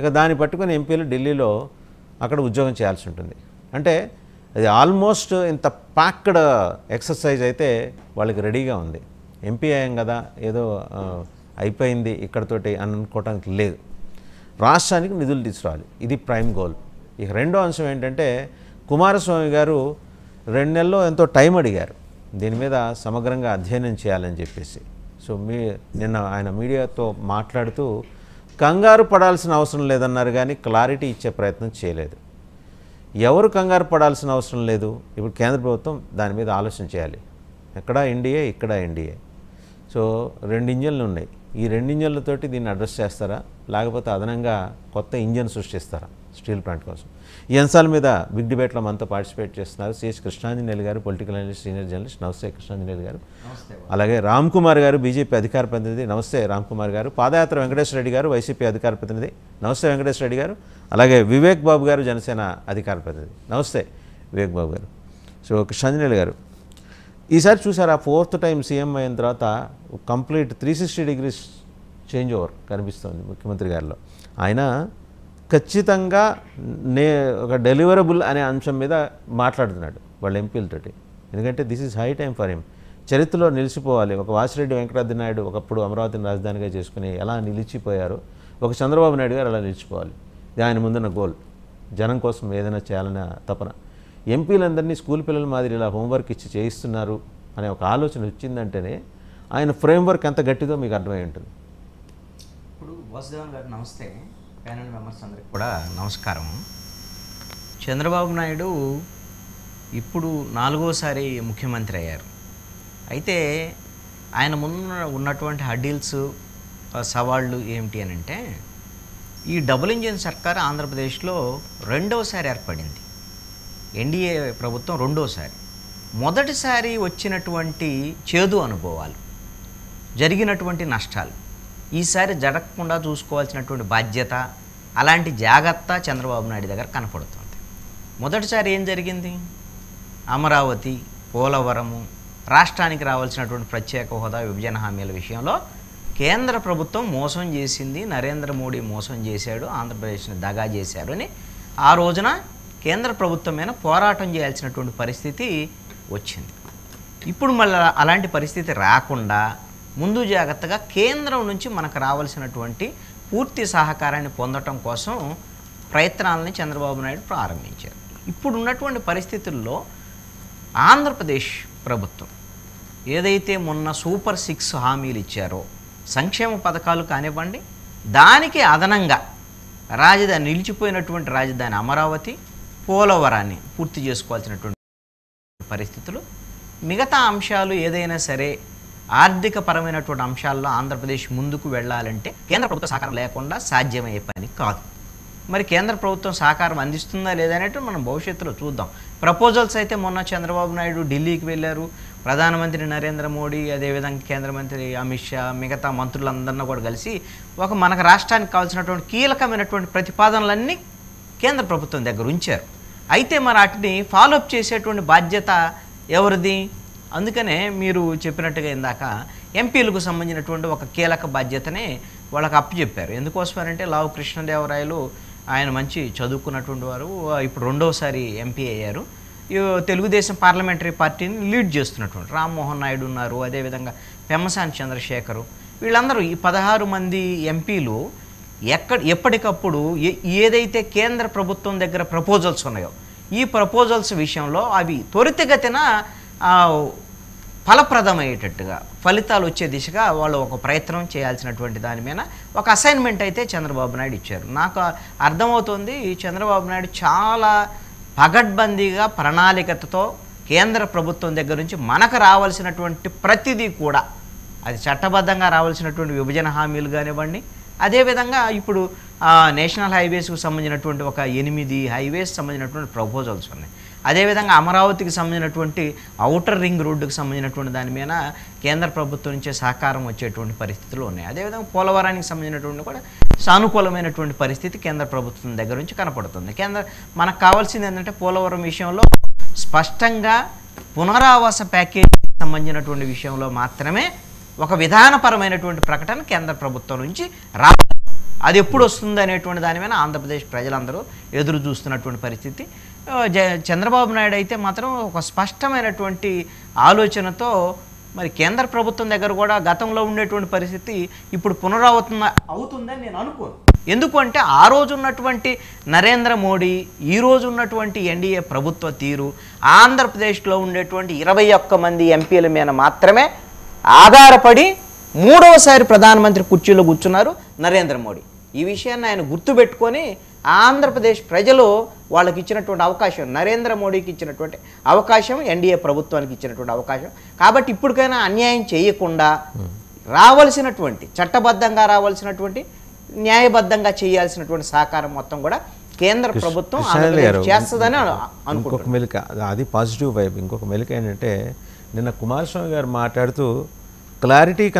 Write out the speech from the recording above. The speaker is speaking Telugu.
ఇక దాన్ని పట్టుకొని ఎంపీలు ఢిల్లీలో అక్కడ ఉద్యోగం చేయాల్సి ఉంటుంది. అంటే అది ఆల్మోస్ట్ ఇంత ప్యాక్డ్ ఎక్సర్సైజ్ అయితే వాళ్ళకి రెడీగా ఉంది. ఎంపీ అయ్యాం కదా ఏదో అయిపోయింది ఇక్కడతోటి అని అనుకోవటానికి లేదు. రాష్ట్రానికి నిధులు తీసుకురావాలి, ఇది ప్రైమ్ గోల్. ఇక రెండో అంశం ఏంటంటే కుమారస్వామి గారు 2 నెలల్లో ఎంతో టైం అడిగారు దీని మీద సమగ్రంగా అధ్యయనం చేయాలని చెప్పేసి. సో నిన్న ఆయన మీడియాతో మాట్లాడుతూ కంగారు పడాల్సిన అవసరం లేదన్నారు, కానీ క్లారిటీ ఇచ్చే ప్రయత్నం చేయలేదు. ఎవరు కంగారు పడాల్సిన అవసరం లేదు, ఇప్పుడు కేంద్ర ప్రభుత్వం దాని మీద ఆలోచన చేయాలి. ఎక్కడ ఎన్డీఏ, ఇక్కడ ఎన్డీఏ. సో 2 ఇంజన్లు ఉన్నాయి. ఈ 2 ఇంజన్లతోటి దీన్ని అడ్రస్ చేస్తారా, లేకపోతే అదనంగా కొత్త ఇంజన్ సృష్టిస్తారా స్టీల్ ప్లాంట్ కోసం? ఈ అంశాల మీద బిగ్ డిబేట్లో మనతో పార్టిసిపేట్ చేస్తున్నారు సిహెచ్ కృష్ణాంజనేయులు గారు, పొలిటికల్ అనలిస్ట్, సీనియర్ జర్నలిస్ట్. నమస్తే కృష్ణాంజనేయులు గారు. అలాగే రామ్ కుమార్ గారు, బీజేపీ అధికార ప్రతినిధి. నమస్తే రామ్ కుమార్ గారు. పాదయాత్ర వెంకటేశ్వర రెడ్డి గారు, వైసీపీ అధికార ప్రతినిధి. నమస్తే వెంకటేశ్వర రెడ్డి గారు. అలాగే వివేక్ బాబు గారు, జనసేన అధికార ప్రతినిధి. నమస్తే వివేక్ బాబు గారు. సో కృష్ణాంజనేయులు గారు, ఈసారి చూసారా 4th టైం సీఎం అయిన తర్వాత కంప్లీట్ 360 degrees చేంజ్ ఓవర్ కనిపిస్తుంది ముఖ్యమంత్రి గారిలో. ఆయన ఖచ్చితంగా ఒక డెలివరబుల్ అనే అంశం మీద మాట్లాడుతున్నాడు వాళ్ళ ఎంపీలతోటి. ఎందుకంటే this is high time for him. చరిత్రలో నిలిచిపోవాలి. ఒక వాసిరెడ్డి వెంకటాద్రి నాయుడు ఒకప్పుడు అమరావతిని రాజధానిగా చేసుకుని ఎలా నిలిచిపోయారో ఒక చంద్రబాబు నాయుడు గారు అలా నిలిచిపోవాలి. ఇది ఆయన ముందున్న గోల్. జనం కోసం ఏదైనా చేయాలనే తపన. ఎంపీలందరినీ స్కూల్ పిల్లల మాదిరి ఇలా హోంవర్క్ ఇచ్చి చేయిస్తున్నారు అనే ఒక ఆలోచన వచ్చిందంటేనే ఆయన ఫ్రేమ్వర్క్ ఎంత గట్టిదో మీకు అర్థమై ఉంటుంది. ఇప్పుడు వాసుదేవన్ గారు నమస్తే, ప్యానల్ మెంబర్స్ అందరికి కూడా నమస్కారం. చంద్రబాబు నాయుడు ఇప్పుడు 4వసారి ముఖ్యమంత్రి అయ్యారు. అయితే ఆయన ముందు ఉన్నటువంటి హడ్డీల్స్, సవాళ్ళు ఏమిటి అని అంటే, ఈ డబుల్ ఇంజిన్ సర్కార్ ఆంధ్రప్రదేశ్లో 2వసారి ఏర్పడింది. ఎన్డీఏ ప్రభుత్వం 2వసారి. మొదటిసారి వచ్చినటువంటి చేదు అనుభవాలు, జరిగినటువంటి నష్టాలు ఈసారి జరగకుండా చూసుకోవాల్సినటువంటి బాధ్యత, అలాంటి జాగ్రత్త చంద్రబాబు నాయుడు దగ్గర కనపడుతుంది. మొదటిసారి ఏం జరిగింది? అమరావతి, పోలవరము, రాష్ట్రానికి రావాల్సినటువంటి ప్రత్యేక హోదా, విభజన హామీల విషయంలో కేంద్ర ప్రభుత్వం మోసం చేసింది, నరేంద్ర మోడీ మోసం చేశాడు, ఆంధ్రప్రదేశ్ని దగా చేశారు అని ఆ రోజున కేంద్ర ప్రభుత్వం మీద పోరాటం చేయాల్సినటువంటి పరిస్థితి వచ్చింది. ఇప్పుడు మళ్ళీ అలాంటి పరిస్థితి రాకుండా ముందు జాగ్రత్తగా కేంద్రం నుంచి మనకు రావాల్సినటువంటి పూర్తి సహకారాన్ని పొందటం కోసం ప్రయత్నాలని చంద్రబాబు నాయుడు ప్రారంభించారు. ఇప్పుడు ఉన్నటువంటి పరిస్థితుల్లో ఆంధ్రప్రదేశ్ ప్రభుత్వం ఏదైతే మొన్న సూపర్ 6 హామీలు ఇచ్చారో, సంక్షేమ పథకాలు కానివ్వండి, దానికి అదనంగా రాజధాని, నిలిచిపోయినటువంటి రాజధాని అమరావతి, పోలవరాన్ని పూర్తి చేసుకోవాల్సినటువంటి పరిస్థితులు, మిగతా అంశాలు ఏదైనా సరే ఆర్థిక పరమైనటువంటి అంశాల్లో ఆంధ్రప్రదేశ్ ముందుకు వెళ్ళాలంటే కేంద్ర ప్రభుత్వ సహకారం లేకుండా సాధ్యమయ్యే పని కాదు. మరి కేంద్ర ప్రభుత్వం సహకారం అందిస్తుందా లేదా అనేది మనం భవిష్యత్తులో చూద్దాం. ప్రపోజల్స్ అయితే మొన్న చంద్రబాబు నాయుడు ఢిల్లీకి వెళ్ళారు, ప్రధానమంత్రి నరేంద్ర మోడీ, అదేవిధంగా కేంద్ర మంత్రి అమిత్ షా, మిగతా మంత్రులందరినీ కూడా కలిసి మనకు రాష్ట్రానికి కావాల్సినటువంటి కీలకమైనటువంటి ప్రతిపాదనలన్నీ కేంద్ర ప్రభుత్వం దగ్గర ఉంచారు. అయితే మరి వాటిని ఫాలోఅప్ చేసేటువంటి బాధ్యత ఎవరిది? అందుకనే మీరు చెప్పినట్టుగా ఇందాక ఎంపీలకు సంబంధించినటువంటి ఒక కీలక బాధ్యతనే వాళ్ళకి అప్పచెప్పారు. ఎందుకోసమనంటే లావు కృష్ణదేవరాయలు ఆయన మంచి చదువుకున్నటువంటి వారు, ఇప్పుడు 2వసారి ఎంపీ అయ్యారు. తెలుగుదేశం పార్లమెంటరీ పార్టీని లీడ్ చేస్తున్నటువంటి రామ్మోహన్ నాయుడు ఉన్నారు, అదేవిధంగా పెమ్మసాని చంద్రశేఖరు, వీళ్ళందరూ ఈ 16 మంది ఎంపీలు ఎప్పటికప్పుడు ఏదైతే కేంద్ర ప్రభుత్వం దగ్గర ప్రపోజల్స్ ఉన్నాయో ఈ ప్రపోజల్స్ విషయంలో అవి త్వరితగతిన ఫలప్రదమయ్యేటట్టుగా, ఫలితాలు వచ్చే దిశగా వాళ్ళు ఒక ప్రయత్నం చేయాల్సినటువంటి దాని మీద ఒక అసైన్మెంట్ అయితే చంద్రబాబు నాయుడు ఇచ్చారు. నాకు అర్థమవుతుంది చంద్రబాబు నాయుడు చాలా పగడ్బందీగా ప్రణాళికతో కేంద్ర ప్రభుత్వం దగ్గర నుంచి మనకు రావాల్సినటువంటి ప్రతిదీ కూడా, అది చట్టబద్ధంగా రావాల్సినటువంటి విభజన హామీలు కానివ్వండి, అదేవిధంగా ఇప్పుడు నేషనల్ హైవేస్కు సంబంధించినటువంటి ఒక 8 హైవేస్ సంబంధించినటువంటి ప్రపోజల్స్ ఉన్నాయి. అదేవిధంగా అమరావతికి సంబంధించినటువంటి ఔటర్ రింగ్ రోడ్డుకు సంబంధించినటువంటి దాని మీద కేంద్ర ప్రభుత్వం నుంచే సహకారం వచ్చేటువంటి పరిస్థితులు ఉన్నాయి. అదేవిధంగా పోలవరానికి సంబంధించినటువంటి కూడా సానుకూలమైనటువంటి పరిస్థితి కేంద్ర ప్రభుత్వం దగ్గర నుంచి కనపడుతుంది. మనకు కావాల్సింది ఏంటంటే పోలవరం విషయంలో స్పష్టంగా పునరావాస ప్యాకేజీకి సంబంధించినటువంటి విషయంలో మాత్రమే ఒక విధానపరమైనటువంటి ప్రకటన కేంద్ర ప్రభుత్వం నుంచి రావాలి. అది ఎప్పుడు వస్తుంది అనేటువంటి దాని మీద ఆంధ్రప్రదేశ్ ప్రజలందరూ ఎదురు చూస్తున్నటువంటి పరిస్థితి. చంద్రబాబు నాయుడు అయితే మాత్రం ఒక స్పష్టమైనటువంటి ఆలోచనతో మరి కేంద్ర ప్రభుత్వం దగ్గర కూడా గతంలో ఉండేటువంటి పరిస్థితి ఇప్పుడు పునరావృతం అవుతుందని నేను అనుకోను. ఎందుకంటే ఆ రోజు ఉన్నటువంటి నరేంద్ర మోడీ, ఈ రోజు ఉన్నటువంటి ఎన్డీఏ ప్రభుత్వ తీరు, ఆంధ్రప్రదేశ్లో ఉండేటువంటి 21 మంది ఎంపీల మీద మాత్రమే ఆధారపడి మూడవసారి ప్రధానమంత్రి కుర్చీలో కూర్చున్నారు నరేంద్ర మోడీ. ఈ విషయాన్ని ఆయన గుర్తుపెట్టుకొని ఆంధ్రప్రదేశ్ ప్రజలు వాళ్ళకి ఇచ్చినటువంటి అవకాశం, నరేంద్ర మోడీకి ఇచ్చినటువంటి అవకాశం, ఎన్డీఏ ప్రభుత్వానికి ఇచ్చినటువంటి అవకాశం. కాబట్టి ఇప్పటికైనా అన్యాయం చేయకుండా రావాల్సినటువంటి చట్టబద్ధంగా రావాల్సినటువంటి న్యాయబద్ధంగా చేయాల్సినటువంటి సహకారం మొత్తం కూడా కేంద్ర ప్రభుత్వం చేస్తుందని అనుకుంటున్నాను. ఇంకొక మెలిక, అది పాజిటివ్ వైబ్. ఇంకొక మెలిక ఏంటంటే నిన్న కుమారస్వామి గారు మాట్లాడుతూ క్లారిటీ